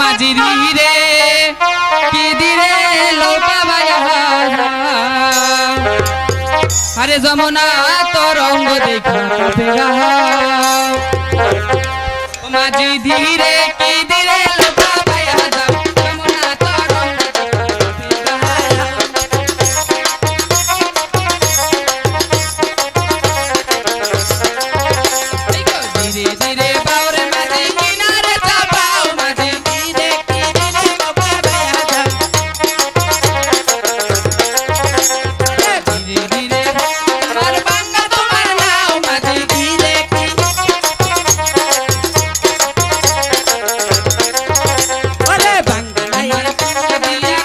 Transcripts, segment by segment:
মাঝি রে কি দিরে লোকা আরে যমুনা তোর রঙ্গ দেখা মাঝি ধীরে কি দিরে লোকা যমুনা তোর রঙ্গ ধীরে ধীরে বাউরে মাঝি কিনারে চাপাও মাঝি ধীরে কি দিরে লোকা ধীরে ধীরে তোমার বাংলা তোমার নাও মাঝি ধীরে কি বলে বাংলা দিয়া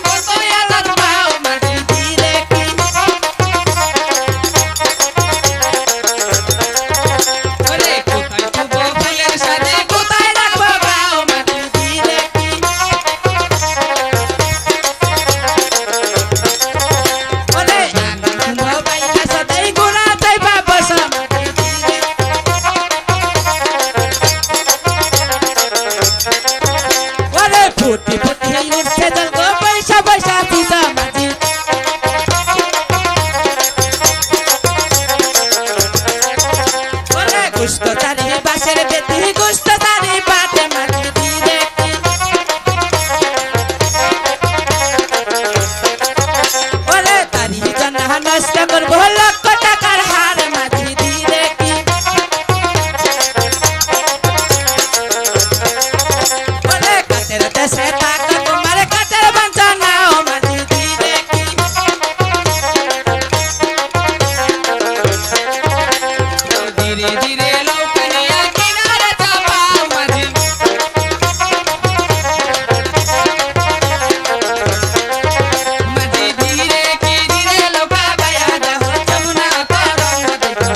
কত আদার পাও মাঝি ধীরে কি বলে কোথায় শুভ ফুলের সাথে কোথায় রাখবো পাও মাঝি ধীরে কি বলে আনন্দ বাইকা সদাই গোড়া তাই বাবা সমাধি ধীরে বলে ফুটি ফুটি উঠছে জল গো পয়সা পয়সা দিদা মাঝি বলে গুস্ত চারি বাসের বেতি গুস্ত চারি পাতে মাঝি ধীরে কি বলে তারি জন্য নষ্ট করবো লক্ষ টাকার হার মাঝি ধীরে কি বলে কাটের দেশে থাকা তোমার কাটের বঞ্চনাও মাঝি ধীরে কি ধীরে ধীরে নৌকা নিয়ে কিনারে চাপাও মাঝি মাঝি ধীরে কি ধীরে নৌকা বাইয়া যাও যমুনা তোর রঙ্গ দেখা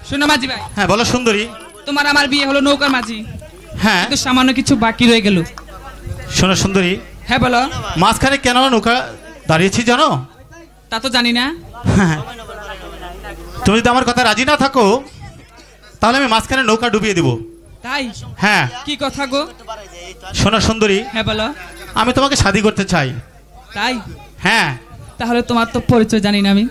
শোনো মাঝি ভাই, হ্যাঁ বলো সুন্দরী। তোমার আমার বিয়ে হলো নৌকার মাঝি, হ্যাঁ কিন্তু সামান্য কিছু বাকি রয়ে গেল। শোনো সুন্দরী, হ্যাঁ বলো। মাঝখানে কেন নৌকা দাঁড়িয়েছি জানো? তা তো জানি না। হ্যাঁ, তুমি যদি আমার কথা রাজি না থাকো তাহলে আমি মাঝখানে নৌকা ডুবিয়ে দিব। তাই? হ্যাঁ কি কথা গো? শোনো সুন্দরী, হ্যাঁ বলো। আমি তোমাকে শাদী করতে চাই। তাই? হ্যাঁ তাহলে তোমার তো পরিচয় জানি না আমি।